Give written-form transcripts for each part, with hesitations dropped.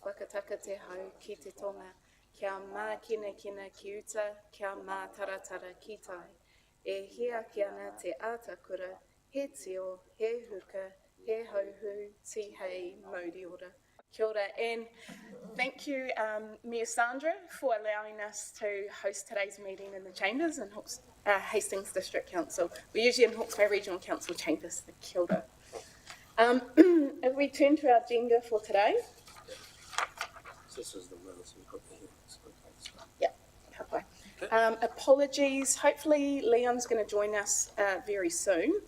whakataka te hau ki te tonga, kia mā kina kina ki uta, kia mā taratara ki tai. E hea ki ana te ātakura, he tio, he huka, he hauhu, ti hei, mauri ora. Kia ora, and thank you, Mayor Sandra, for allowing us to host today's meeting in the chambers in Hastings District Council. We're usually in Hawke's Bay Regional Council chambers. Kia ora. If we turn to our agenda for today. This is the will, so we've got the hearings. Yeah, okay. Apologies. Hopefully Leon's going to join us very soon.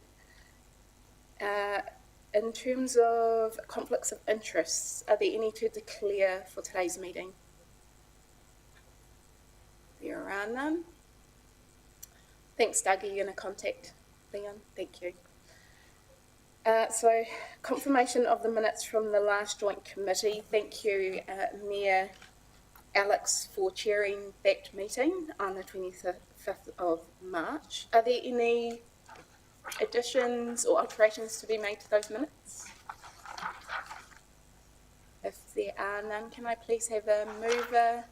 In terms of conflicts of interests, are there any to declare for today's meeting? There are none. Thanks, Doug. Are you going to contact Leon? Thank you. So, confirmation of the minutes from the last joint committee. Thank you, Mayor Alex, for chairing that meeting on the 25th of March. Are there any additions or alterations to be made to those minutes? If there are none, can I please have a mover?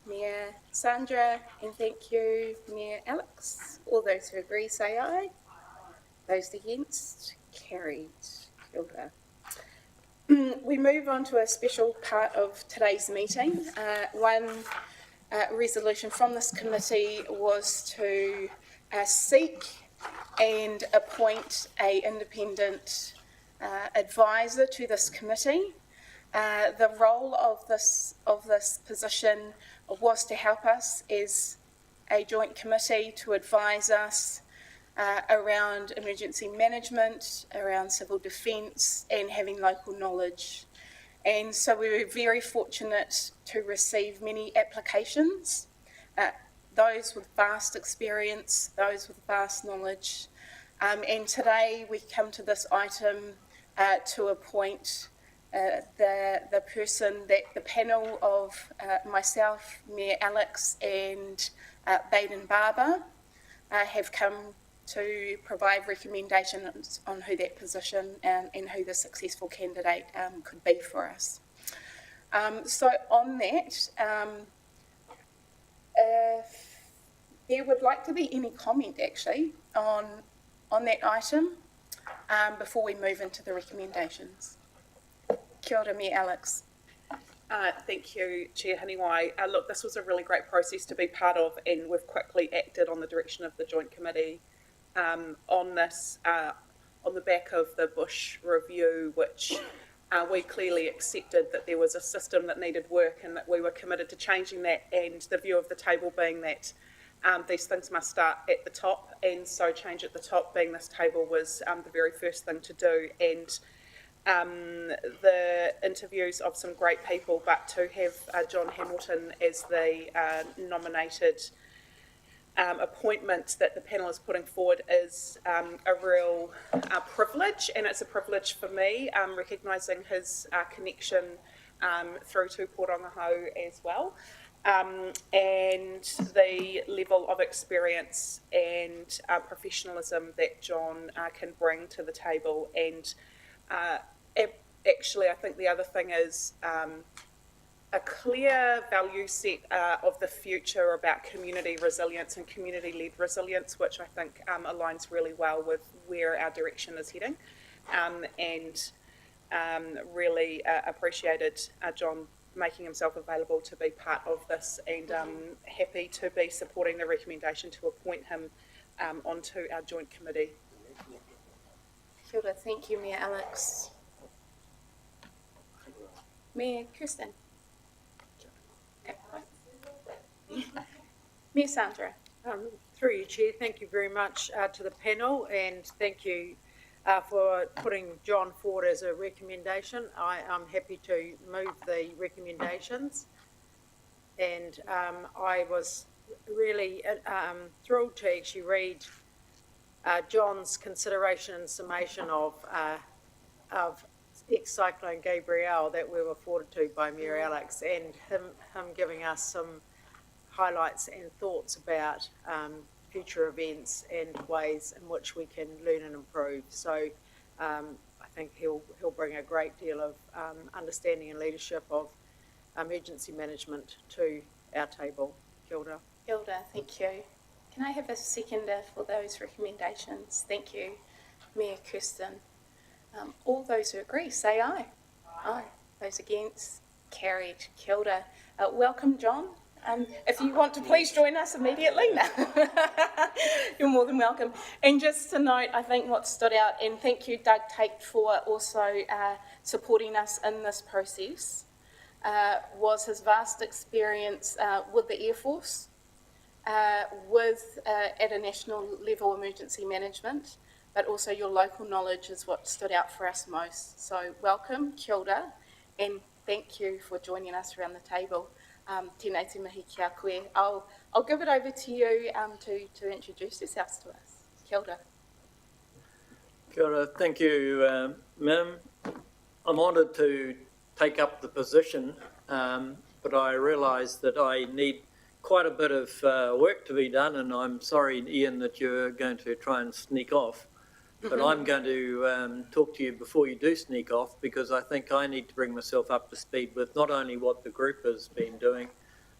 Mayor Sandra, and thank you, Mayor Alex. All those who agree say aye. Those against, carried. Kia ora. We move on to a special part of today's meeting. One resolution from this committee was to seek and appoint an independent advisor to this committee. The role of this position was to help us as a joint committee, to advise us around emergency management, around civil defence, and having local knowledge. And so we were very fortunate to receive many applications, those with vast experience, those with vast knowledge. And today we come to this item to appoint the person that the panel of myself, Mayor Alex, and Baden Barber have come to provide recommendations on who that position and who the successful candidate could be for us. So on that, if there would like to be any comment actually on that item before we move into the recommendations. Kia ora, Mayor Alex. Thank you, Chair Haniwai. Look, this was a really great process to be part of, and we've quickly acted on the direction of the Joint Committee on this, on the back of the Bush review, which we clearly accepted that there was a system that needed work and that we were committed to changing that, and the view of the table being that these things must start at the top, and so change at the top being this table was the very first thing to do. And the interviews of some great people, but to have John Hamilton as the nominated appointment that the panel is putting forward is a real privilege, and it's a privilege for me, recognising his connection through to Pōrangahau as well, and the level of experience and professionalism that John can bring to the table. And actually, I think the other thing is a clear value set of the future about community resilience and community-led resilience, which I think aligns really well with where our direction is heading, and really appreciated John making himself available to be part of this, and happy to be supporting the recommendation to appoint him onto our joint committee. Kia ora, thank you, Mayor Alex. Mayor Kirsten. Mayor Sandra. Through you, Chair, thank you very much to the panel, and thank you for putting John forward as a recommendation. I am happy to move the recommendations, and I was really thrilled to actually read John's consideration and summation of ex-Cyclone Gabrielle that we were forwarded to by Mayor Alex, and him giving us some highlights and thoughts about future events and ways in which we can learn and improve. So I think he'll bring a great deal of understanding and leadership of emergency management to our table. Kia ora. Kia ora, thank you. Can I have a seconder for those recommendations? Thank you, Mayor Kirsten. All those who agree, say aye. Aye. Those against, carried. Kia ora. Welcome, John. If you want to please join us immediately, you're more than welcome. And just to note, I think what stood out, and thank you, Doug Tate, for also supporting us in this process, was his vast experience with the Air Force, with at a national level emergency management, but also your local knowledge is what stood out for us most. So welcome, kia ora, and thank you for joining us around the table. Tēnei te mihi ki a koe. I'll give it over to you to introduce yourselves to us. Kia ora. Kia ora. Thank you, Madam. I'm honoured to take up the position, but I realise that I need quite a bit of work to be done, and I'm sorry, Ian, that you're going to try and sneak off. But I'm going to talk to you before you do sneak off, because I think I need to bring myself up to speed with not only what the group has been doing,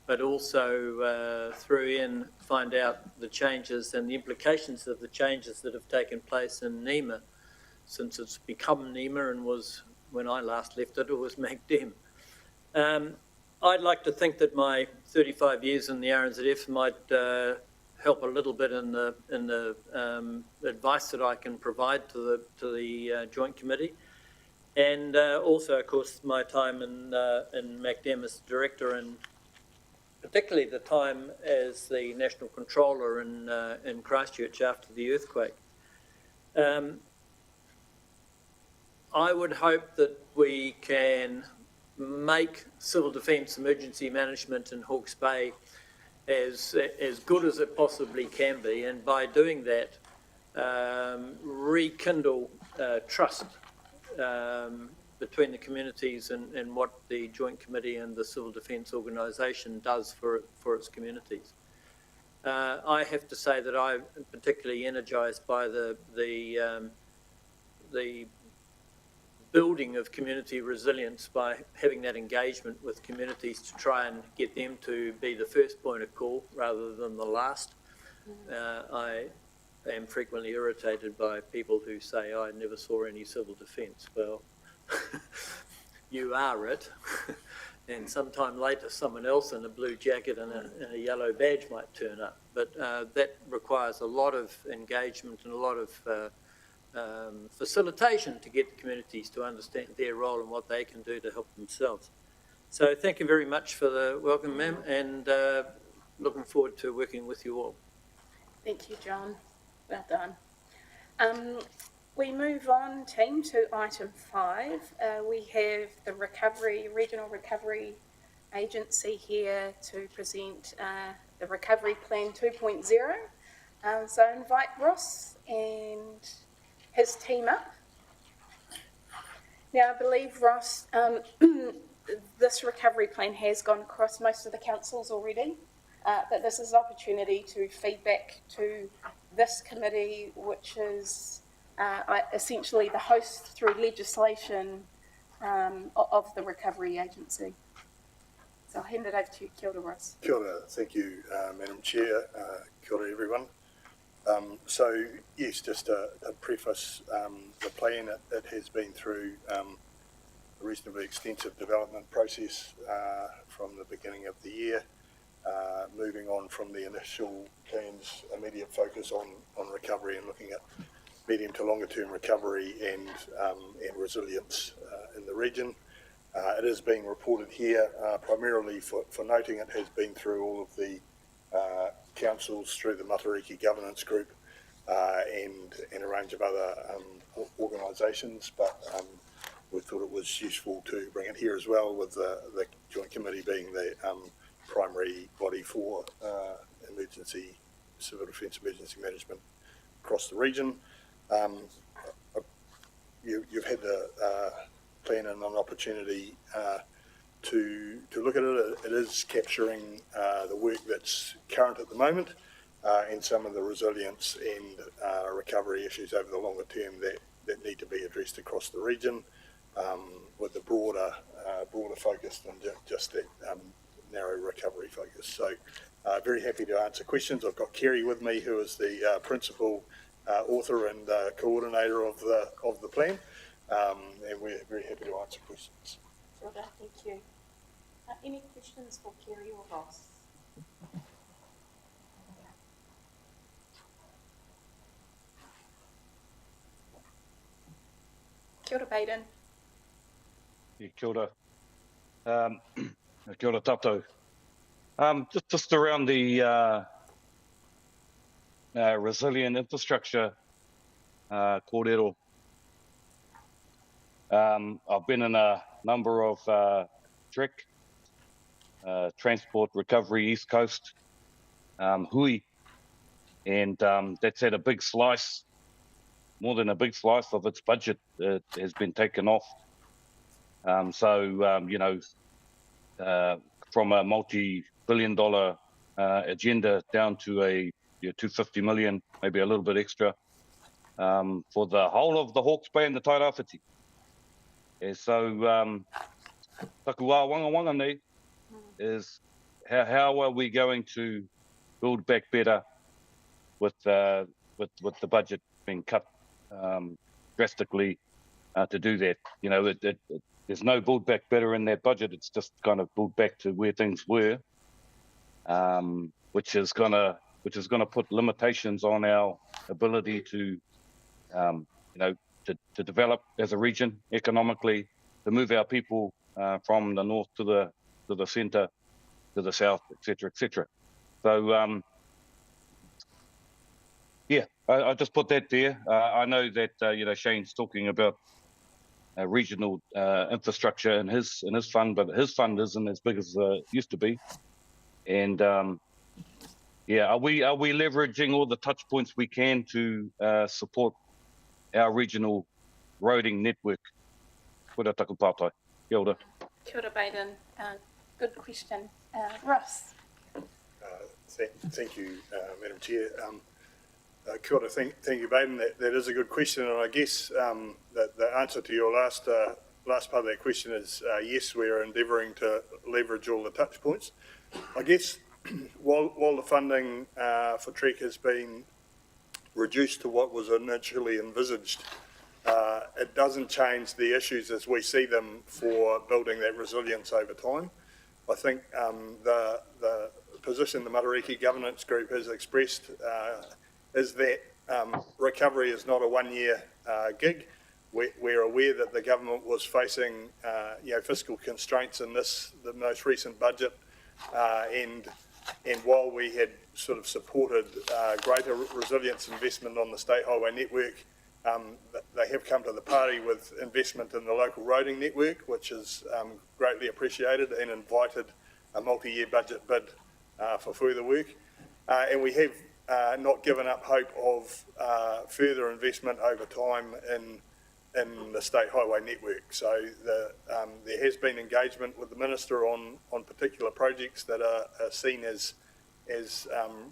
but also through Ian find out the changes and the implications of the changes that have taken place in NEMA since it's become NEMA, and was, when I last left it, was MacDem. I'd like to think that my 35 years in the RNZF might help a little bit in the advice that I can provide to the Joint Committee, and also, of course, my time in MacDem as Director, and particularly the time as the National Controller in Christchurch after the earthquake. I would hope that we can make civil defence emergency management in Hawke's Bay as good as it possibly can be, and by doing that, rekindle trust between the communities and what the Joint Committee and the Civil Defence Organisation does for its communities. I have to say that I'm particularly energised by the building of community resilience, by having that engagement with communities to try and get them to be the first point of call rather than the last. I am frequently irritated by people who say, I never saw any civil defence. Well, you are it. And sometime later someone else in a blue jacket and a yellow badge might turn up. But that requires a lot of engagement and a lot of facilitation to get the communities to understand their role and what they can do to help themselves. So thank you very much for the welcome, ma'am, and looking forward to working with you all. Thank you, John. Well done. We move on, team, to item 5. We have the Regional Recovery Agency here to present the Recovery Plan 2.0. So I invite Ross and his team up. Now, I believe, Ross, this recovery plan has gone across most of the councils already, but this is an opportunity to feedback to this committee, which is essentially the host through legislation of the recovery agency. So I'll hand it over to you. Kia ora, Ross. Kia ora. Thank you, Madam Chair. Kia ora, everyone. So, yes, just to preface the plan, it has been through a reasonably extensive development process from the beginning of the year, moving on from the initial plan's immediate focus on recovery and looking at medium to longer term recovery and resilience in the region. It is being reported here primarily for noting it has been through all of the councils, through the Matariki Governance Group and a range of other organisations, but we thought it was useful to bring it here as well, with the Joint Committee being the primary body for civil defence emergency management across the region. You've had the plan and an opportunity to look at it. It is capturing the work that's current at the moment and some of the resilience and recovery issues over the longer term that need to be addressed across the region, with a broader focus than just that narrow recovery focus. So very happy to answer questions. I've got Kerry with me, who is the principal author and coordinator of the plan, and we're very happy to answer questions. Kia ora, thank you. Any questions for Kerry or Ross? Kia ora, Baden. Yeah, kia ora. Kia ora tātou. Just around the resilient infrastructure kōrero. I've been in a number of TREC, Transport Recovery East Coast, Hui, and that's had a big slice, more than a big slice of its budget has been taken off. From a multi-billion-dollar agenda down to a 250 million, maybe a little bit extra, for the whole of the Hawke's Bay and the Tairāwhiti. And so, taku wā wanga nei is how are we going to build back better with the budget being cut drastically to do that? You know, there's no build back better in that budget. It's just kind of build back to where things were, which is gonna put limitations on our ability to, to develop as a region economically, to move our people from the north to the centre, to the south, etc., etc. So I just put that there. I know that Shane's talking about regional infrastructure in his fund, but his fund isn't as big as it used to be. And are we leveraging all the touch points we can to support our regional roading network? Kura taku pātai. Kia ora. Kia ora, Baden. Good question. Ross. Thank you, Madam Chair. Kia ora, thank you, Baden. That is a good question, and I guess that the answer to your last part of that question is yes, we're endeavouring to leverage all the touch points. I guess while the funding for TREC has been reduced to what was initially envisaged, it doesn't change the issues as we see them for building that resilience over time. I think the position the Matariki Governance Group has expressed is that recovery is not a one-year gig. We're aware that the government was facing fiscal constraints in the most recent budget, and while we had sort of supported greater resilience investment on the state highway network, they have come to the party with investment in the local roading network, which is greatly appreciated, and invited a multi-year budget bid for further work. And we have not given up hope of further investment over time in the state highway network. So there has been engagement with the Minister on particular projects that are seen as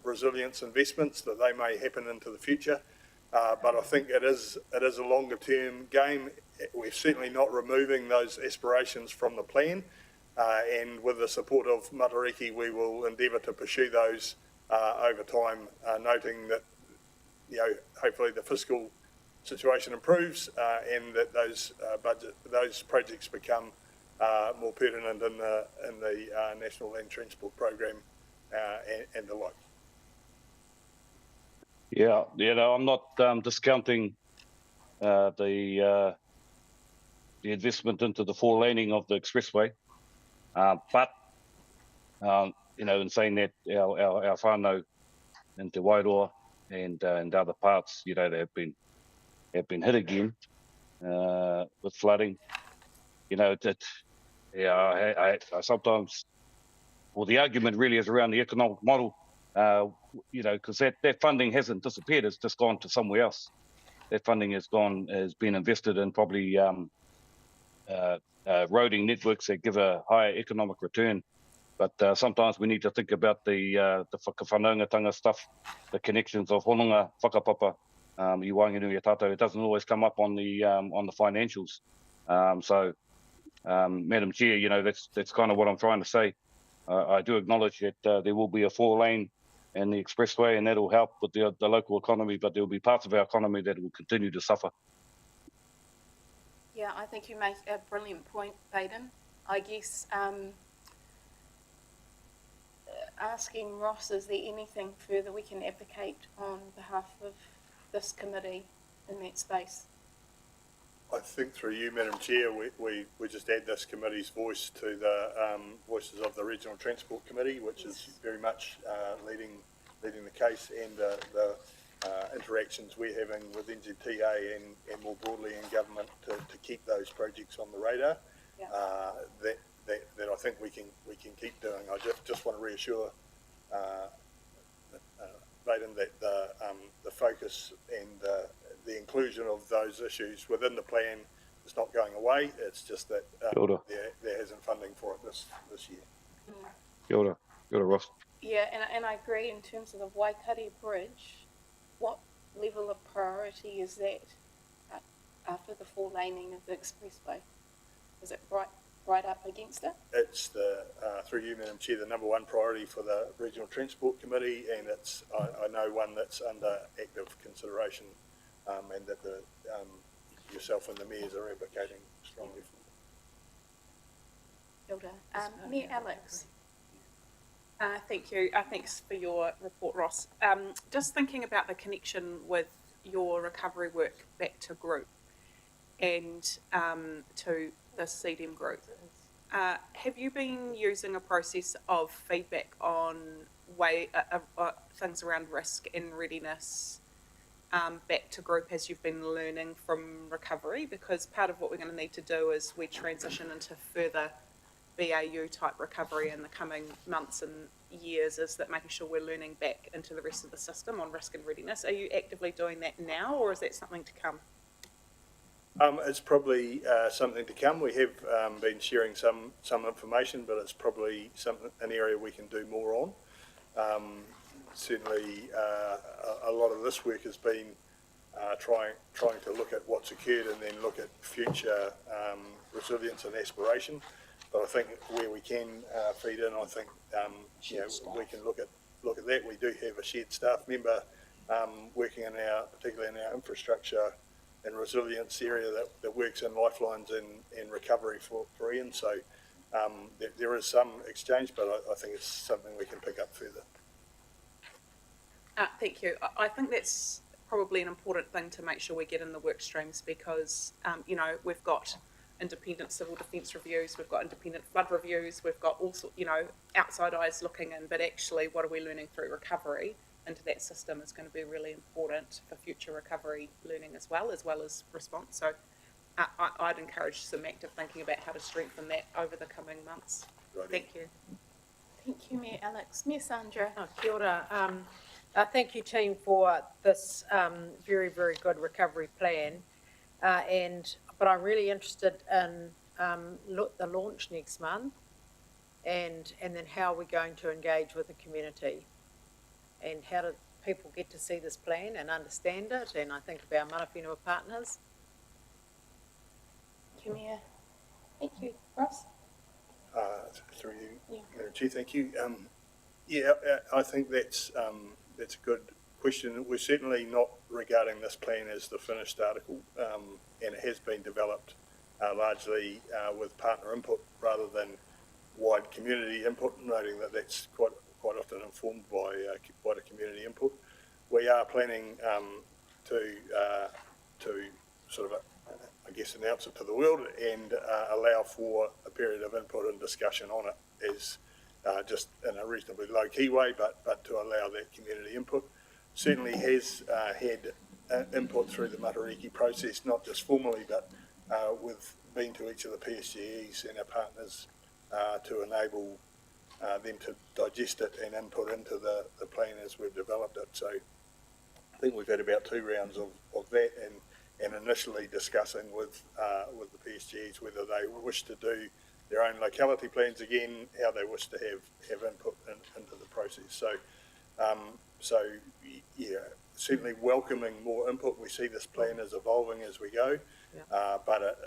resilience investments that they may happen into the future. But I think it is a longer term game. We're certainly not removing those aspirations from the plan, and with the support of Matariki, we will endeavour to pursue those over time, noting that hopefully the fiscal situation improves and that those projects become more pertinent in the National Land Transport Program and the like. Yeah, I'm not discounting the investment into the four laning of the expressway, but in saying that, our whānau into Wairoa and other parts, they have been hit again with flooding. I sometimes, the argument really is around the economic model. Because that funding hasn't disappeared; it's just gone to somewhere else. That funding has been invested in probably roading networks that give a higher economic return. But sometimes we need to think about the whakawhanaungatanga stuff, the connections of hononga, whakapapa, I Whanganui Tātou, it doesn't always come up on the financials. Madam Chair, you know, that's kind of what I'm trying to say. I do acknowledge that there will be a 4-lane and the expressway, and that'll help with the local economy, but there will be parts of our economy that will continue to suffer. Yeah, I think you make a brilliant point, Baden. I guess asking Ross, is there anything further we can advocate on behalf of this committee in that space? I think through you, Madam Chair, we just add this committee's voice to the voices of the Regional Transport Committee, which is very much leading the case, and the interactions we're having with NZTA and more broadly in government to keep those projects on the radar. Yeah. That I think we can keep doing. I just want to reassure Baden that the focus and the inclusion of those issues within the plan is not going away. It's just that there isn't funding for it this year. Kia ora, Ross. Yeah, and I agree in terms of the Waikato Bridge. What level of priority is that after the 4-laning of the expressway? Is it right up against it? It's through you, Madam Chair, the number one priority for the Regional Transport Committee, and it's I know one that's under active consideration, and that yourself and the mayors are advocating strongly for. Hilda. Mayor Alex. Thank you. Thanks for your report, Ross. Just thinking about the connection with your recovery work back to group and to the CDM group. Have you been using a process of feedback on things around risk and readiness back to group as you've been learning from recovery? Because part of what we're going to need to do as we transition into further BAU type recovery in the coming months and years is that making sure we're learning back into the rest of the system on risk and readiness. Are you actively doing that now, or is that something to come? It's probably something to come. We have been sharing some information, but it's probably an area we can do more on. Certainly, a lot of this work has been trying to look at what's occurred and then look at future resilience and aspiration. But I think where we can feed in, I think we can look at that. We do have a shared staff member working particularly in our infrastructure and resilience area that works in lifelines and recovery for Ian. So there is some exchange, but I think it's something we can pick up further. Thank you. I think that's probably an important thing to make sure we get in the work streams because, we've got independent civil defence reviews, we've got independent flood reviews, we've got all sorts, outside eyes looking in, but actually what are we learning through recovery into that system is going to be really important for future recovery learning as well as response. So I'd encourage some active thinking about how to strengthen that over the coming months. Right. Thank you. Thank you, Mayor Alex. Mayor Sandra. Kia ora. Thank you, team, for this very, very good recovery plan. But I'm really interested in the launch next month and then how we're going to engage with the community and how do people get to see this plan and understand it, and I think of our mana whenua partners. Thank you, Mayor. Thank you. Ross? Through you, Yeah. Madam Chair, thank you. I think that's a good question. We're certainly not regarding this plan as the finished article, and it has been developed largely with partner input rather than wide community input, noting that that's quite often informed by wider community input. We are planning to sort of, announce it to the world and allow for a period of input and discussion on it as just in a reasonably low-key way, but to allow that community input. Certainly has had input through the Matariki process, not just formally, but with being to each of the PSGEs and our partners to enable them to digest it and input into the plan as we've developed it. So I think we've had about 2 rounds of that and initially discussing with the PSGEs whether they wish to do their own locality plans again, how they wish to have input into the process. So certainly welcoming more input. We see this plan is evolving as we go, but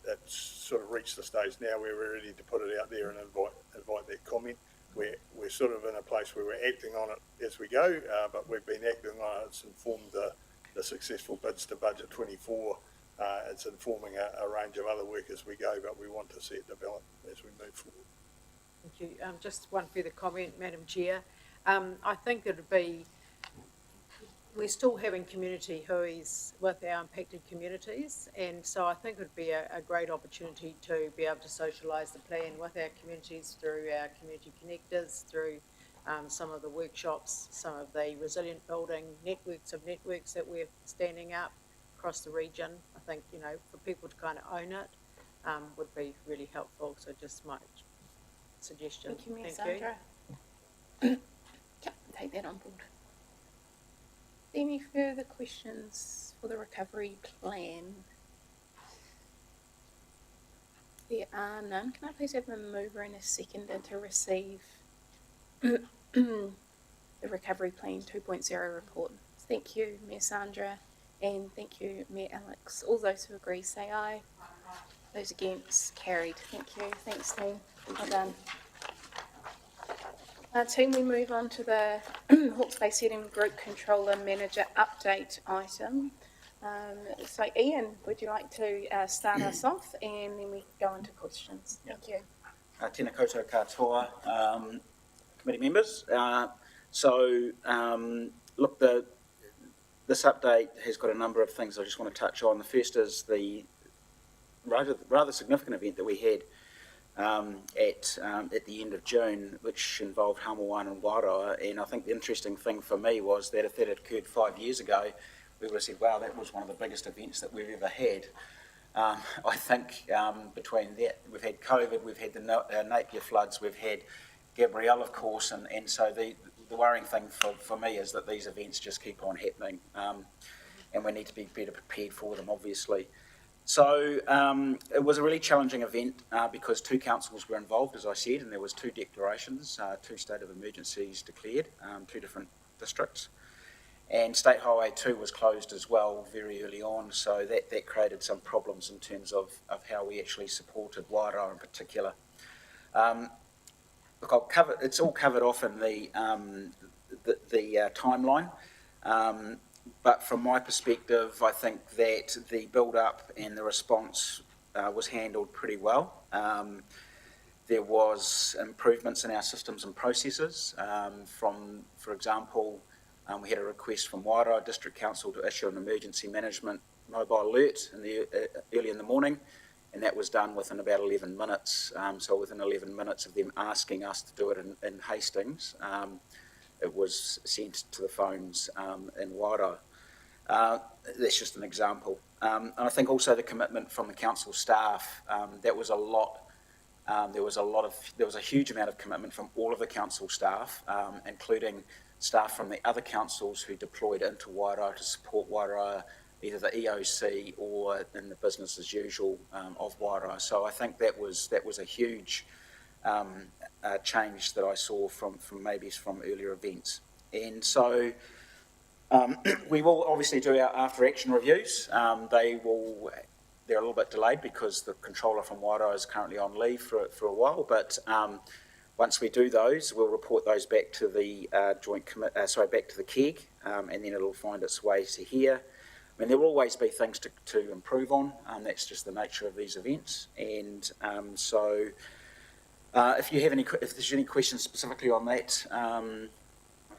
it's sort of reached the stage now where we're ready to put it out there and invite that comment. We're sort of in a place where we're acting on it as we go, but we've been acting on it. It's informed the successful bids to budget 24. It's informing a range of other work as we go, but we want to see it develop as we move forward. Thank you. Just one further comment, Madam Chair. I think it'd be, we're still having community hui's with our impacted communities, and so I think it'd be a great opportunity to be able to socialise the plan with our communities through our community connectors, through some of the workshops, some of the resilient building networks that we're standing up across the region. I think, you know, for people to kind of own it would be really helpful. So just my suggestion. Thank you, Ms. Thank Sandra. Yep, take that on board. Any further questions for the recovery plan? There are none. Can I please have a mover and a seconder to receive the recovery plan 2.0 report? Thank you, Mayor Sandra, and thank you, Mayor Alex. All those who agree say aye. Those against, carried. Thank you. Thanks, team. Well done. Team, we move on to the Hawke's Bay Setting Group Controller Manager update item. So Ian, would you like to start us off, and then we go into questions? Thank you. Tēnā koutou katoa, committee members. Look, this update has got a number of things I just want to touch on. The first is the rather significant event that we had at the end of June, which involved Hama1 and Wairoa. And I think the interesting thing for me was that if that had occurred 5 years ago, we would have said, wow, that was one of the biggest events that we've ever had. I think between that, we've had COVID, we've had the Napier floods, we've had Gabrielle, of course, and so the worrying thing for me is that these events just keep on happening, and we need to be better prepared for them, obviously. So it was a really challenging event because 2 councils were involved, as I said, and there was 2 declarations, 2 state of emergencies declared, 2 different districts. And State Highway 2 was closed as well very early on, so that created some problems in terms of how we actually supported Wairoa in particular. Look, it's all covered off in the timeline, but from my perspective, I think that the build-up and the response was handled pretty well. There was improvements in our systems and processes. For example, we had a request from Wairoa District Council to issue an emergency management mobile alert early in the morning, and that was done within about 11 minutes. So within 11 minutes of them asking us to do it in Hastings, it was sent to the phones in Wairoa. That's just an example. And I think also the commitment from the council staff, that was a lot. There was a huge amount of commitment from all of the council staff, including staff from the other councils who deployed into Wairoa to support Wairoa, either the EOC or in the business as usual of Wairoa. So I think that was a huge change that I saw from earlier events. And so we will obviously do our after action reviews. They're a little bit delayed because the controller from Wairoa is currently on leave for a while, but once we do those, we'll report those back to the back to the KEG, and then it'll find its way to here. I mean, there will always be things to improve on. That's just the nature of these events. And if there's any questions specifically on that, I'm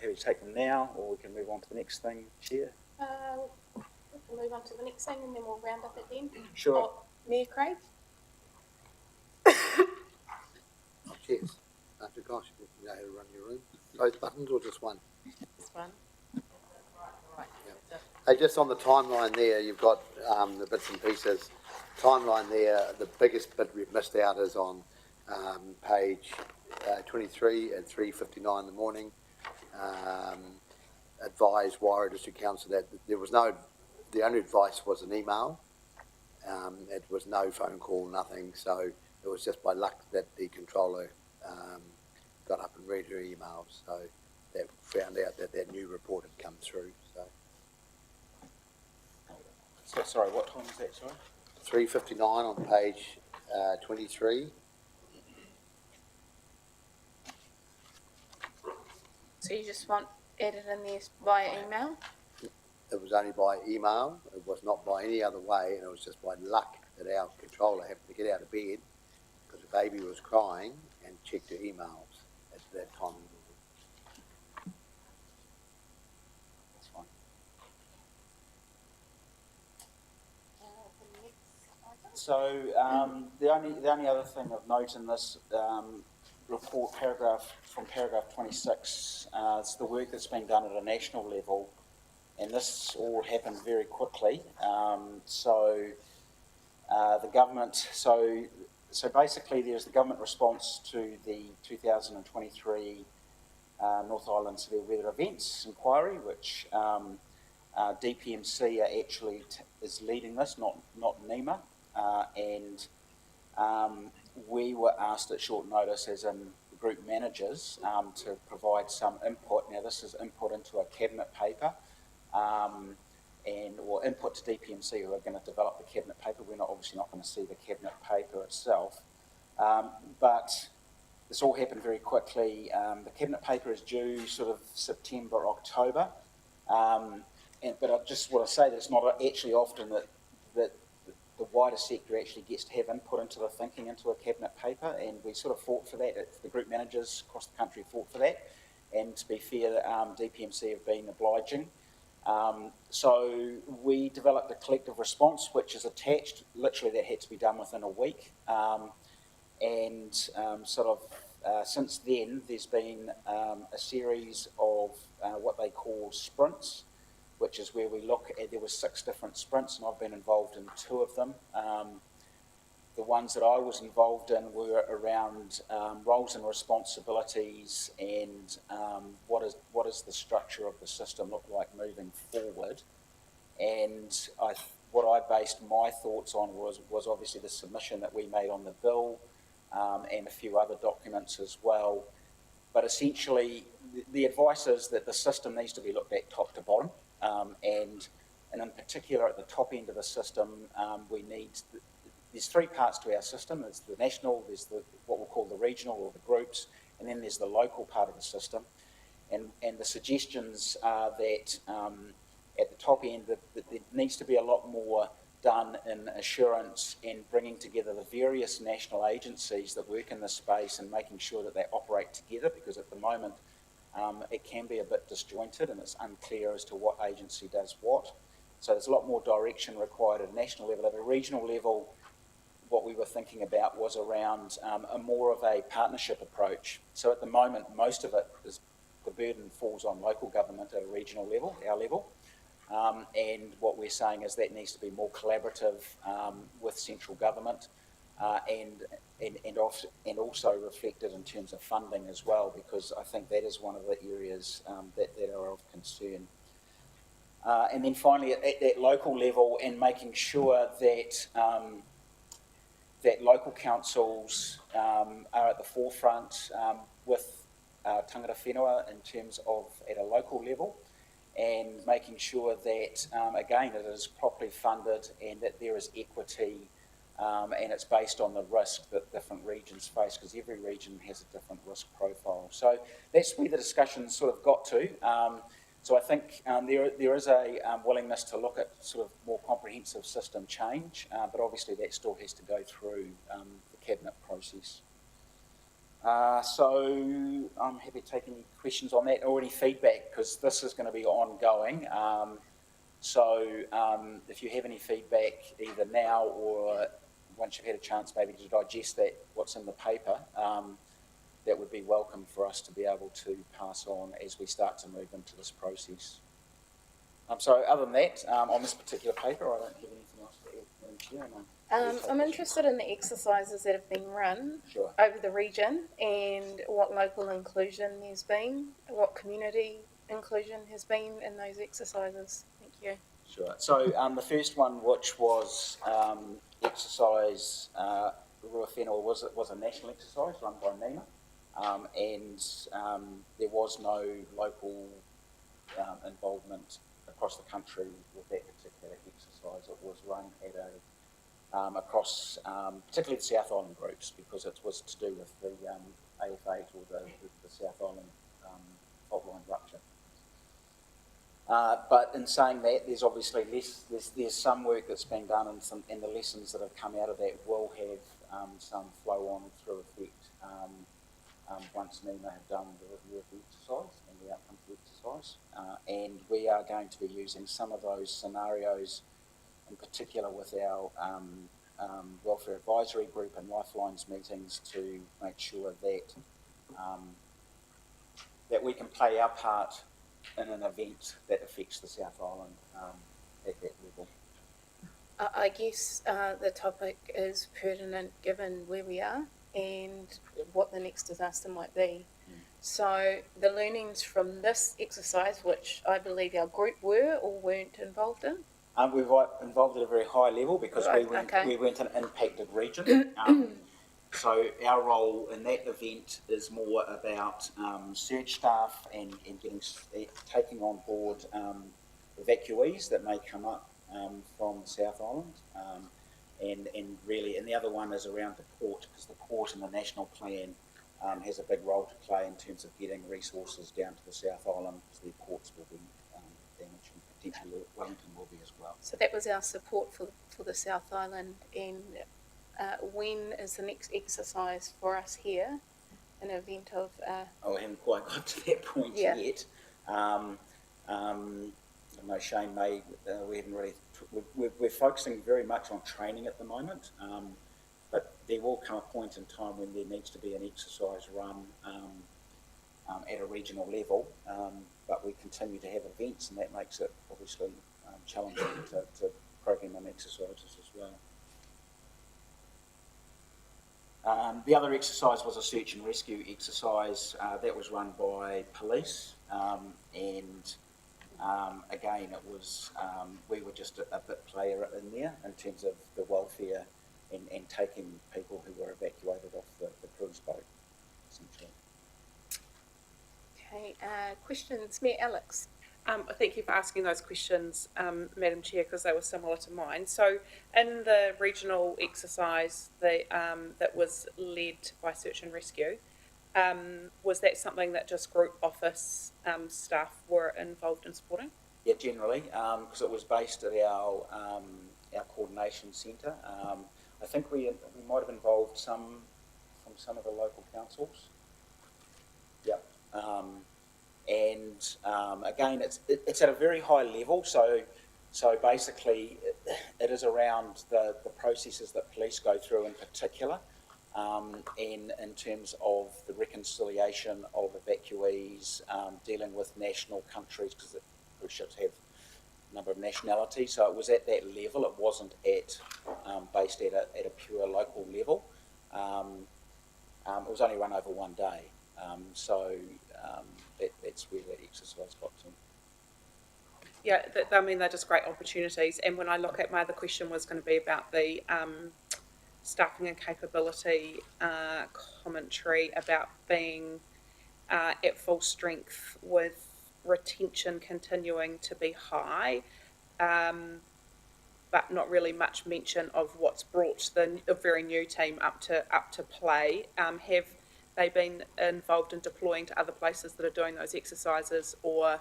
happy to take them now, or we can move on to the next thing, Chair. We can move on to the next thing, and then we'll round up at the end. Sure. Mayor Craig? Cheers. After gosh, you know how to run your room. Both buttons or just one? This one. Hey, just on the timeline there, you've got the bits and pieces. Timeline there, the biggest bit we've missed out is on page 23 at 3:59 in the morning. Advised Wairoa District Council that there was the only advice was an email. It was no phone call, nothing. So it was just by luck that the controller got up and read her emails. So they found out that new report had come through. So sorry, what time is that, sorry? 3:59 on page 23. So you just want added in there via email? It was only by email. It was not by any other way, and it was just by luck that our controller happened to get out of bed because the baby was crying and checked her emails at that time. That's fine. So the only other thing of note in this report paragraph 26 is the work that's been done at a national level, and this all happened very quickly. The government so basically there's the government response to the 2023 North Island severe weather events inquiry, which DPMC is leading this, not NEMA. We were asked at short notice as in group managers to provide some input. Now this is input into a cabinet paper or input to DPMC who are going to develop the cabinet paper. We're obviously not going to see the cabinet paper itself. But this all happened very quickly. The cabinet paper is due sort of September, October. But I just want to say that it's not actually often that the wider sector actually gets to have input into the thinking into a cabinet paper, and we sort of fought for that. The group managers across the country fought for that, and to be fair, DPMC have been obliging. So we developed a collective response which is attached. Literally that had to be done within a week, since then there's been a series of what they call sprints, which is where we look at, there were 6 different sprints and I've been involved in 2 of them. The ones that I was involved in were around roles and responsibilities and what is the structure of the system look like moving forward. And what I based my thoughts on was obviously the submission that we made on the bill and a few other documents as well. But essentially the advice is that the system needs to be looked at top to bottom. And in particular at the top end of the system, there's 3 parts to our system. There's the national, there's what we'll call the regional or the groups, and then there's the local part of the system. And the suggestions are that at the top end that there needs to be a lot more done in assurance and bringing together the various national agencies that work in this space and making sure that they operate together, because at the moment it can be a bit disjointed and it's unclear as to what agency does what. So there's a lot more direction required at a national level. At a regional level, what we were thinking about was around a more of a partnership approach. So at the moment, most of it is the burden falls on local government at a regional level, our level. And what we're saying is that needs to be more collaborative with central government and also reflected in terms of funding as well, because I think that is one of the areas that are of concern. And then finally, at that local level, and making sure that that local councils are at the forefront with tangata whenua in terms of at a local level, and making sure that, again, it is properly funded and that there is equity and it's based on the risk that different regions face, because every region has a different risk profile. So that's where the discussion sort of got to. So I think there is a willingness to look at sort of more comprehensive system change, but obviously that still has to go through the cabinet process. So I'm happy to take any questions on that or any feedback, because this is going to be ongoing. So if you have any feedback either now or once you've had a chance maybe to digest that, what's in the paper, that would be welcome for us to be able to pass on as we start to move into this process. So other than that, on this particular paper, I don't have anything else to add. I'm interested in the exercises that have been run over the region and what local inclusion there's been, what community inclusion has been in those exercises. Thank you. Sure. So the first one, which was exercise Rua Whenua, was a national exercise run by NEMA, and there was no local involvement across the country with that particular exercise. It was run at across particularly the South Island groups, because it was to do with the AF8 or the South Island fault line rupture. But in saying that, there's obviously there's some work that's been done, and the lessons that have come out of that will have some flow on through effect once NEMA have done the review of the exercise and the outcome of the exercise. And we are going to be using some of those scenarios, in particular with our welfare advisory group and Lifelines meetings, to make sure that that we can play our part in an event that affects the South Island at that level. I guess the topic is pertinent given where we are and what the next disaster might be. So the learnings from this exercise, which I believe our group were or weren't involved in. We were involved at a very high level because we weren't an impacted region. So our role in that event is more about search staff and taking on board evacuees that may come up from the South Island, and the other one is around the port, because the port in the national plan has a big role to play in terms of getting resources down to the South Island, because the ports will be damaged, and potentially Wellington will be as well. So that was our support for the South Island. And when is the next exercise for us here? An event of... I haven't quite got to that point yet. I know Shane may, we haven't really, we're focusing very much on training at the moment, but there will come a point in time when there needs to be an exercise run at a regional level, but we continue to have events, and that makes it obviously challenging to program on exercises as well. The other exercise was a search and rescue exercise that was run by police, and again, it was we were just a bit player in there in terms of the welfare and taking people who were evacuated off the cruise boat, essentially. Okay, questions? Mayor Alex. Thank you for asking those questions, Madam Chair, because they were similar to mine. So in the regional exercise that was led by Search and Rescue, was that something that just group office staff were involved in supporting? Yeah, generally, because it was based at our coordination centre. I think we might have involved some from some of the local councils. Yep. And again, it's at a very high level. So basically, it is around the processes that police go through in particular, in terms of the reconciliation of evacuees, dealing with national countries, because the cruise ships have a number of nationalities. So it was at that level. It wasn't based at a pure local level. It was only run over one day. That's where the exercise got to. Yeah, I mean, they're just great opportunities. And when I look at my other question was going to be about the staffing and capability commentary about being at full strength with retention continuing to be high, but not really much mention of what's brought a very new team up to play. Have they been involved in deploying to other places that are doing those exercises, or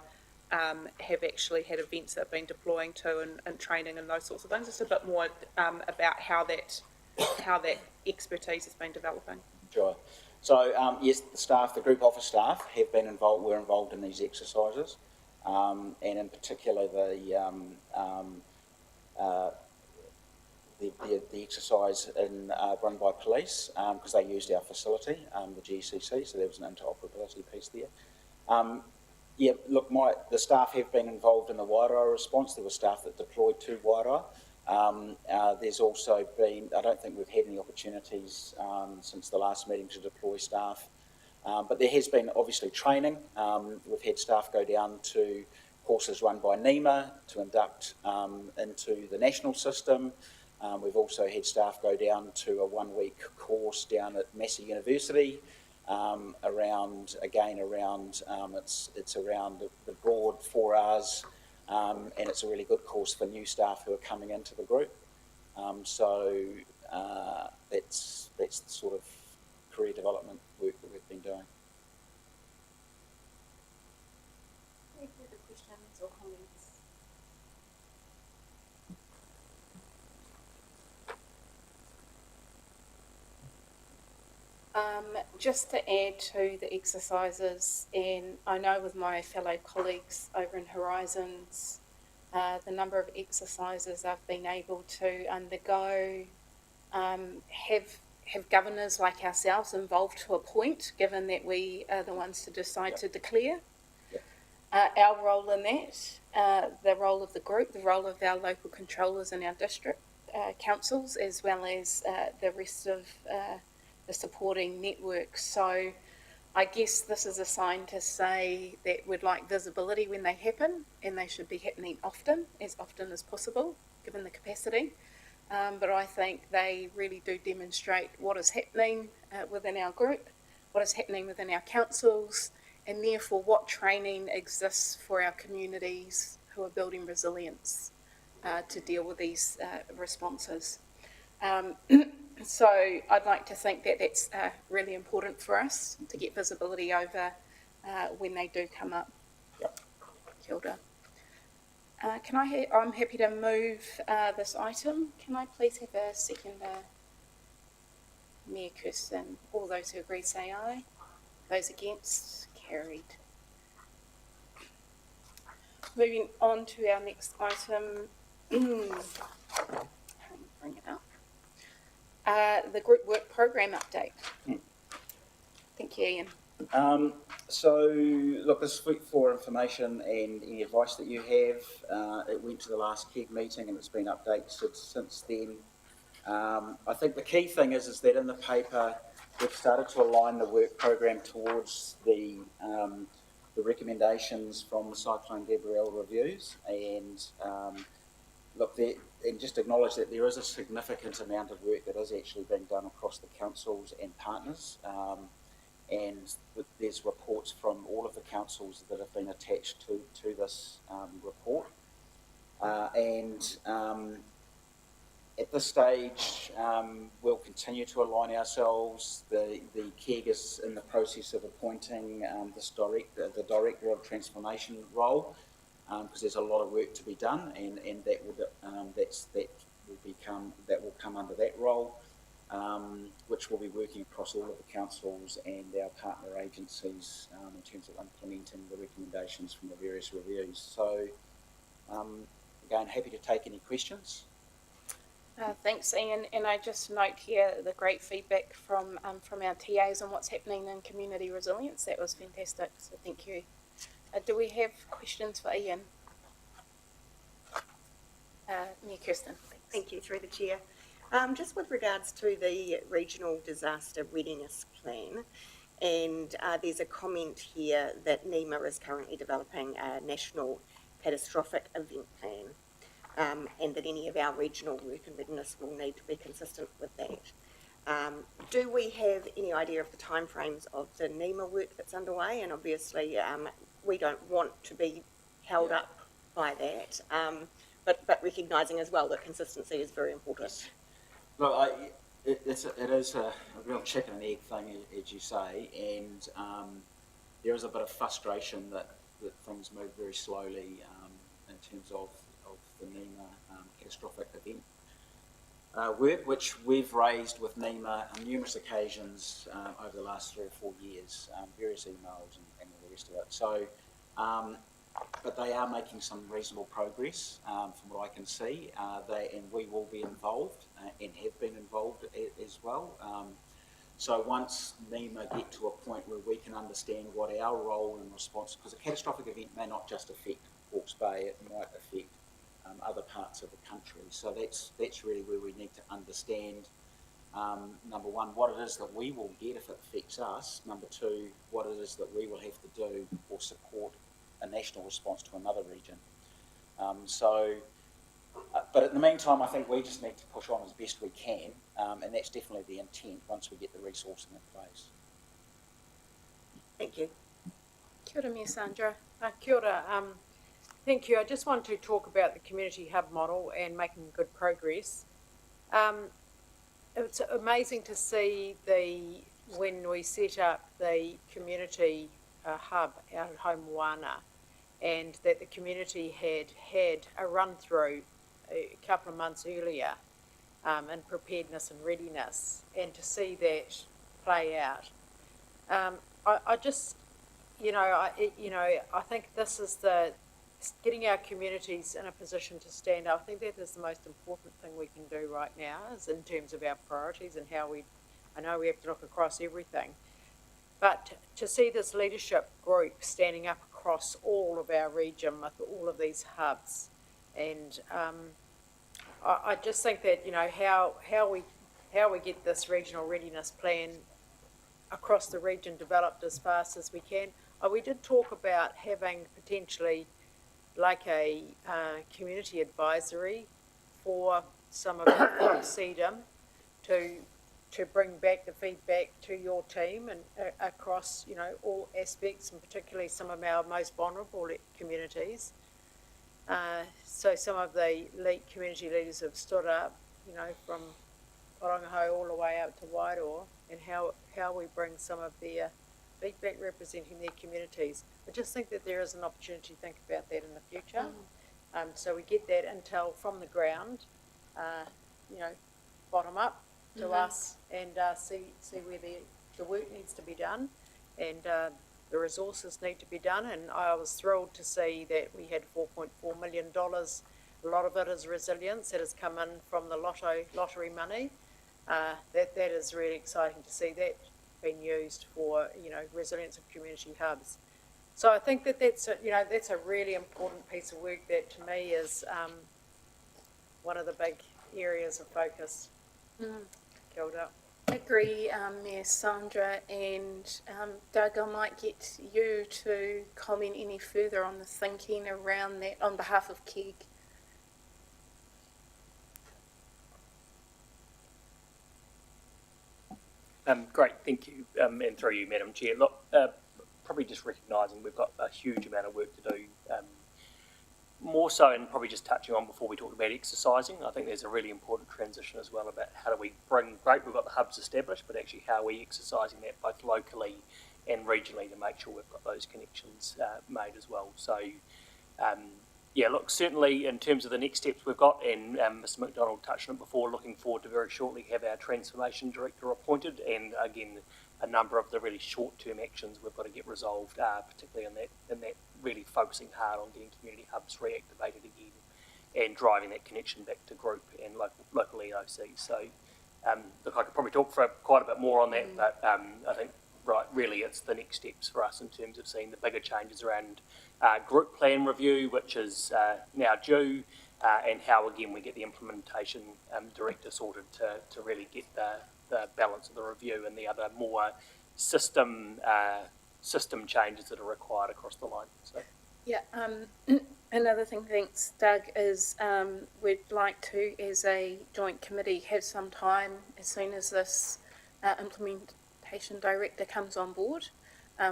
have actually had events that have been deploying to and training and those sorts of things? Just a bit more about how that expertise has been developing. Sure. So yes, the group office staff were involved in these exercises, and in particular the exercise run by police, because they used our facility, the GCC, so there was an interoperability piece there. Yeah, look, the staff have been involved in the Wairoa response. There were staff that deployed to Wairoa. There's also been, I don't think we've had any opportunities since the last meeting to deploy staff, but there has been obviously training. We've had staff go down to courses run by NEMA to induct into the national system. We've also had staff go down to a 1-week course down at Massey University it's around the broad 4 Rs and it's a really good course for new staff who are coming into the group. That's the sort of career development work that we've been doing. Any further questions or comments? Just to add to the exercises, and I know with my fellow colleagues over in Horizons, the number of exercises I've been able to undergo, have governors like ourselves involved to a point, given that we are the ones to decide to declare. Our role in that, the role of the group, the role of our local controllers and our district councils, as well as the rest of the supporting network. So I guess this is a sign to say that we'd like visibility when they happen, and they should be happening often as possible, given the capacity. But I think they really do demonstrate what is happening within our group, what is happening within our councils, and therefore what training exists for our communities who are building resilience to deal with these responses. So I'd like to think that that's really important for us to get visibility over when they do come up. Yep. Kia ora. I'm happy to move this item. Can I please have a seconder? Mayor Kirsten. All those who agree say aye. Those against, carried. Moving on to our next item. Bring it up. The group work program update. Thank you, Ian. So, look, this is for information and any advice that you have. It went to the last KEG meeting and it's been updated since then. I think the key thing is that in the paper, we've started to align the work program towards the recommendations from the Cyclone Gabrielle reviews, and and just acknowledge that there is a significant amount of work that is actually being done across the councils and partners, and there's reports from all of the councils that have been attached to this report, at this stage, we'll continue to align ourselves. The KEG is in the process of appointing the Director of Transformation role, because there's a lot of work to be done, and that will come under that role, which will be working across all of the councils and our partner agencies in terms of implementing the recommendations from the various reviews. So, again, happy to take any questions. Thanks, Ian. And I just note here the great feedback from our TAs on what's happening in community resilience. That was fantastic. So thank you. Do we have questions for Ian? Mayor Kirsten. Thanks. Thank you, through the chair. Just with regards to the regional disaster readiness plan, and there's a comment here that NEMA is currently developing a national catastrophic event plan. And that any of our regional work and readiness will need to be consistent with that. Do we have any idea of the timeframes of the NEMA work that's underway? And obviously, we don't want to be held up by that, but recognising as well that consistency is very important. Look, it is a real chicken and egg thing, as you say, and there is a bit of frustration that things move very slowly in terms of the NEMA catastrophic event work, which we've raised with NEMA on numerous occasions over the last 3 or 4 years, various emails and all the rest of it. So, but they are making some reasonable progress from what I can see, and we will be involved and have been involved as well. So once NEMA get to a point where we can understand what our role and response, because a catastrophic event may not just affect Hawke's Bay, it might affect other parts of the country. So that's really where we need to understand, number one, what it is that we will get if it affects us. Number two, what it is that we will have to do or support a national response to another region. But in the meantime, I think we just need to push on as best we can, and that's definitely the intent once we get the resourcing in place. Thank you. Kia ora, Mayor Sandra. Kia ora. Thank you. I just want to talk about the community hub model and making good progress. It's amazing to see when we set up the community hub out at Home Moana, and that the community had a run through a couple of months earlier in preparedness and readiness, and to see that play out. I just, I think this is getting our communities in a position to stand up. I think that is the most important thing we can do right now, is in terms of our priorities and I know we have to look across everything, but to see this leadership group standing up across all of our region with all of these hubs, and I just think that, how we get this regional readiness plan across the region developed as fast as we can. We did talk about having potentially like a community advisory for some of our CEDAM to bring back the feedback to your team and across, all aspects, and particularly some of our most vulnerable communities. So some of the community leaders have stood up, from Parangaho all the way out to Wairoa, and how we bring some of their feedback representing their communities. I just think that there is an opportunity to think about that in the future. So we get that intel from the ground, bottom up to us, and see where the work needs to be done, and the resources need to be done. And I was thrilled to see that we had $4.4 million. A lot of it is resilience that has come in from the lottery money. That is really exciting to see that being used for, resilience of community hubs. So I think that's a really important piece of work that to me is one of the big areas of focus. Kia ora. Agree, Mayor Sandra, and Doug, I might get you to comment any further on the thinking around that on behalf of KEG. Great, thank you, and through you, Madam Chair. Look, probably just recognising we've got a huge amount of work to do. More so, and probably just touching on before we talk about exercising, I think there's a really important transition as well about how do we bring, great, we've got the hubs established, but actually how are we exercising that both locally and regionally to make sure we've got those connections made as well. So, yeah, look, certainly in terms of the next steps we've got, and Mr McDonald touched on it before, looking forward to very shortly have our transformation director appointed, and again, a number of the really short-term actions we've got to get resolved, particularly in that really focusing hard on getting community hubs reactivated again and driving that connection back to group and local EOC. So, look, I could probably talk for quite a bit more on that, but I think, right, really it's the next steps for us in terms of seeing the bigger changes around group plan review, which is now due, and how, again, we get the implementation director sorted to really get the balance of the review and the other more system changes that are required across the line. So. Yeah, another thing, thanks Doug, is we'd like to, as a joint committee, have some time as soon as this implementation director comes on board.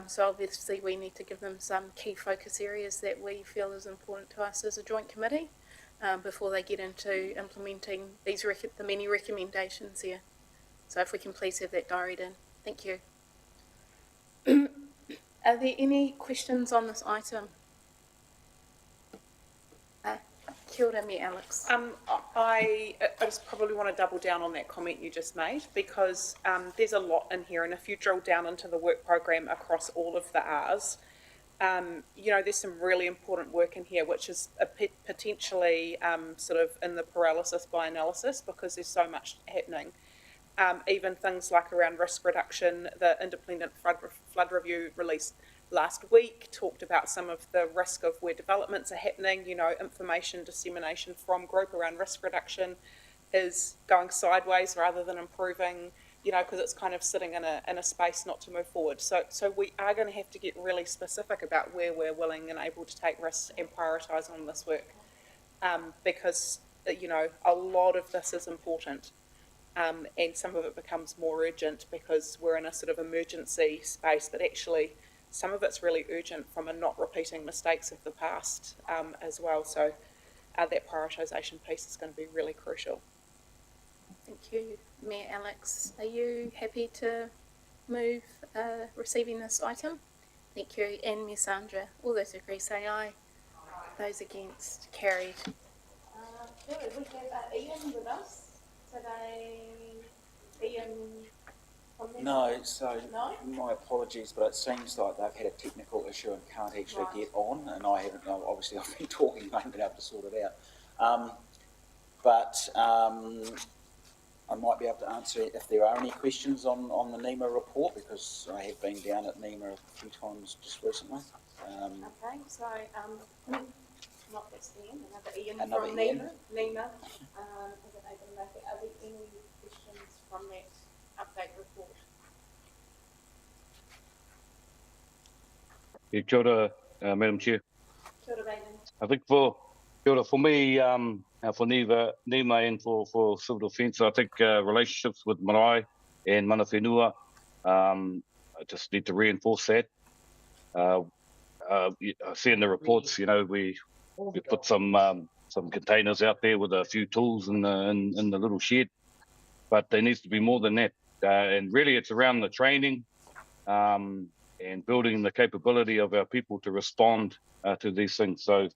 So obviously we need to give them some key focus areas that we feel is important to us as a joint committee before they get into implementing the many recommendations here. So if we can please have that diaried in. Thank you. Are there any questions on this item? Kia ora, me, Alex. I just probably want to double down on that comment you just made, because there's a lot in here, and if you drill down into the work program across all of the R's, there's some really important work in here, which is potentially sort of in the paralysis by analysis, because there's so much happening. Even things like around risk reduction, the independent flood review released last week talked about some of the risk of where developments are happening. Information dissemination from group around risk reduction is going sideways rather than improving, because it's kind of sitting in a space not to move forward. So we are going to have to get really specific about where we're willing and able to take risks and prioritise on this work, because, a lot of this is important. And some of it becomes more urgent because we're in a sort of emergency space, but actually some of it's really urgent from a not repeating mistakes of the past as well. So that prioritisation piece is going to be really crucial. Thank you. Mayor Alex, are you happy to move receiving this item? Thank you. And Ms. Sandra, all those who agree say aye. Those against, carried. Good. We have Ian with us today. Ian from the... No, so No? my apologies, but it seems like they've had a technical issue and can't actually Right. get on, and I haven't. Obviously, I've been talking, I haven't been able to sort it out. But I might be able to answer if there are any questions on the NEMA report, because I have been down at NEMA a few times just recently. Okay, so, not this Ian, another Ian Another from Ian. NEMA. Hasn't able to make it. Are there any questions from that update report? Yeah, kia ora, Madam Chair. Kia ora, Baden. I think for me, for NEMA and for civil defence, I think relationships with marae and mana whenua, I just need to reinforce that. I see in the reports, we put some containers out there with a few tools in the little shed, but there needs to be more than that. And really, it's around the training and building the capability of our people to respond to these things. So,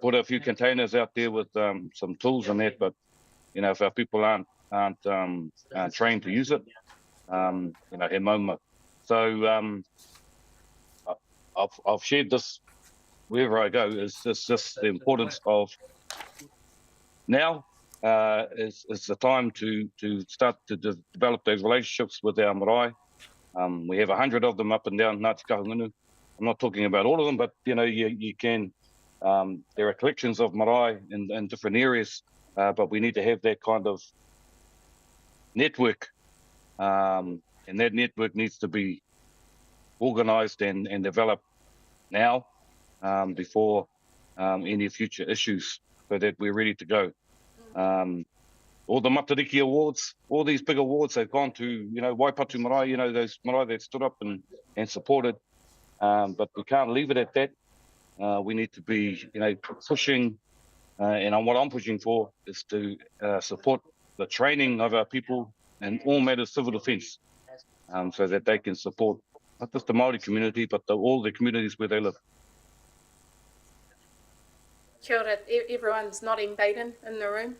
put a few containers out there with some tools in that, but if our people aren't trained to use it, he mauma. So I've shared this wherever I go. Is just the importance of now is the time to start to develop those relationships with our marae. We have 100 of them up and down Ngāti Kahungunu. I'm not talking about all of them, but you can. There are collections of marae in different areas, but we need to have that kind of network, and that network needs to be organised and developed now before any future issues, so that we're ready to go. All the Matariki Awards, all these big awards have gone to, Waipatu marae, those marae that stood up and supported, but we can't leave it at that. We need to be, pushing, and what I'm pushing for is to support the training of our people in all matters civil defence, so that they can support not just the Māori community, but all the communities where they live. Kia ora, everyone's nodding Baden in the room.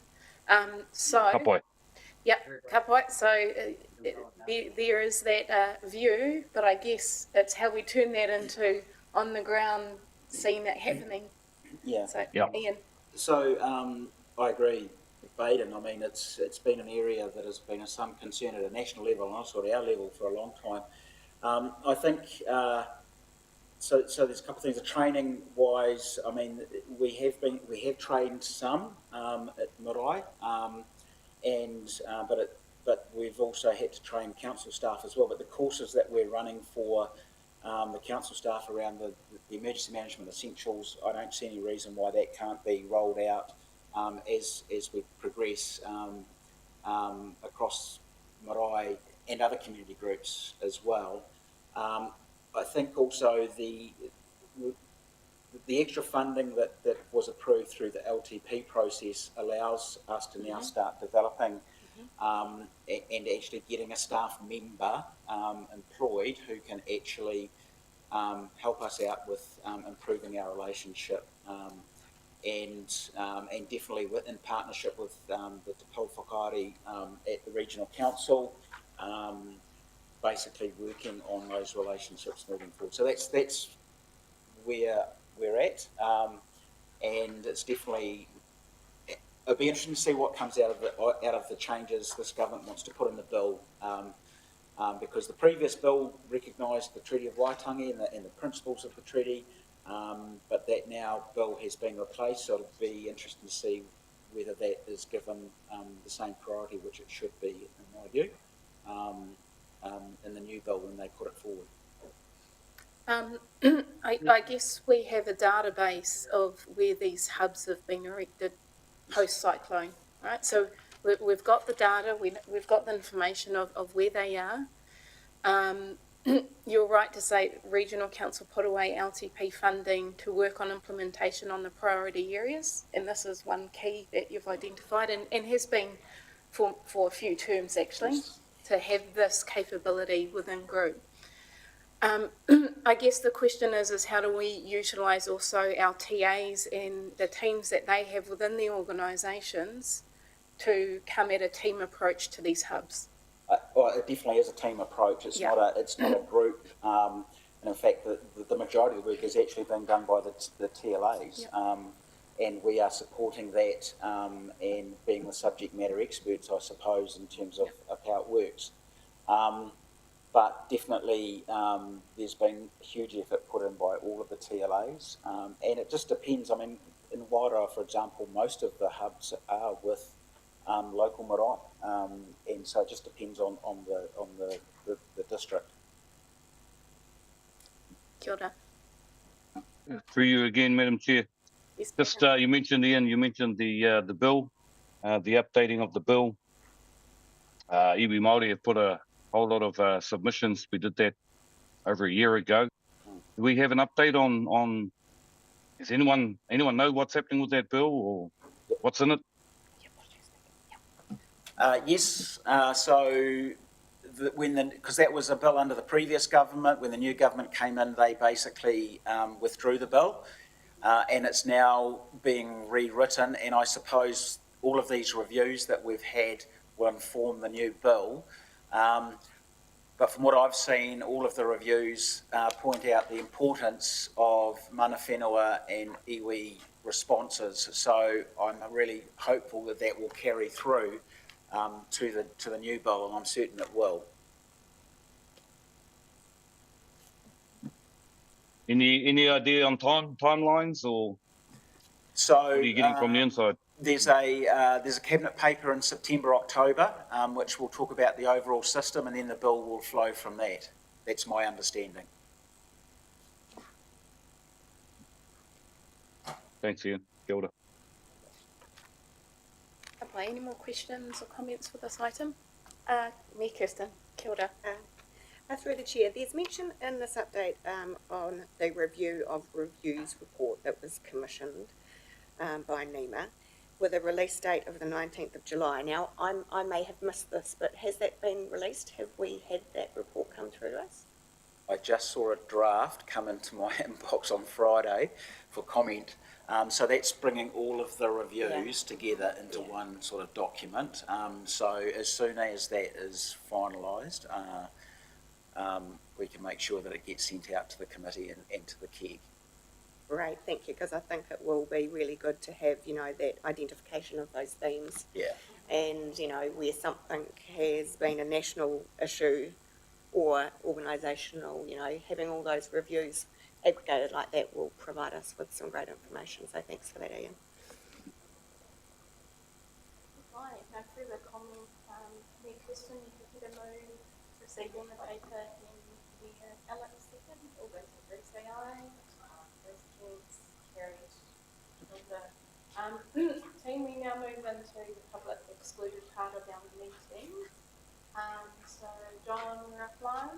So, Kapai. yep, kapai. So there is that view, but I guess it's how we turn that into on the ground, seeing that happening. Yeah. So, Yeah. Ian. So I agree with Baden. I mean, it's been an area that has been of some concern at a national level and also at our level for a long time. I think so. There's a couple of things. The training wise, I mean, we have trained some at marae, but we've also had to train council staff as well. But the courses that we're running for the council staff around the emergency management essentials, I don't see any reason why that can't be rolled out as we progress across marae and other community groups as well. I think also the extra funding that was approved through the LTP process allows us to now start developing and actually getting a staff member employed who can actually help us out with improving our relationship, and definitely in partnership with the Te Pau Whakaari at the Regional Council, basically working on those relationships moving forward. So that's where we're at, and it's definitely. It'll be interesting to see what comes out of the changes this government wants to put in the bill, because the previous bill recognised the Treaty of Waitangi and the principles of the treaty, but that now bill has been replaced. So it'll be interesting to see whether that is given the same priority which it should be, in my view, in the new bill when they put it forward. I guess we have a database of where these hubs have been erected post-cyclone, right? So we've got the data, we've got the information of where they are. you're right to say Regional Council put away LTP funding to work on implementation on the priority areas, and this is one key that you've identified and has been for a few terms actually, to have this capability within group. I guess the question is how do we utilise also our TAs and the teams that they have within the organisations to come at a team approach to these hubs? Well, it definitely is a team approach. It's not a group. And in fact, the majority of the work has actually been done by the TLAs. And we are supporting that and being the subject matter experts, I suppose, in terms of how it works. But definitely there's been huge effort put in by all of the TLAs. And it just depends. I mean, in Wairoa, for example, most of the hubs are with local marae. And so it just depends on the district. Kia ora. Through you again, Madam Chair. Yes, Just you mentioned, Ian, the bill, the updating of the bill. Iwi Māori have put a whole lot of submissions. We did that over a year ago. Do we have an update on does anyone know what's happening with that bill or what's in it? Yes, so because that was a bill under the previous government, when the new government came in, they basically withdrew the bill, and it's now being rewritten, and I suppose all of these reviews that we've had will inform the new bill. But from what I've seen, all of the reviews point out the importance of mana whenua and iwi responses, so I'm really hopeful that that will carry through to the new bill, and I'm certain it will. Any idea on timelines or So what are you getting from the inside? There's a cabinet paper in September, October, which will talk about the overall system, and then the bill will flow from that. That's my understanding. Thanks, Ian. Kia ora. Any more questions or comments for this item? Me, Kirsten. Kia ora. Through the chair, there's mention in this update on the review of reviews report that was commissioned by NEMA with a release date of the 19th of July. Now, I may have missed this, but has that been released? Have we had that report come through to us? I just saw a draft come into my inbox on Friday for comment. So that's bringing all of the reviews together into one sort of document. So as soon as that is finalised, we can make sure that it gets sent out to the committee and to the KEG. Great, thank you, because I think it will be really good to have, that identification of those themes. Yeah. And, where something has been a national issue or organisational, having all those reviews aggregated like that will provide us with some great information. So thanks for that, Ian. Right, no further comment. Any question you could move receiving the paper in the Alex second? All those in agree say aye. Those against carried. Team, we now move into the public excluded part of our meeting. So John Rapline.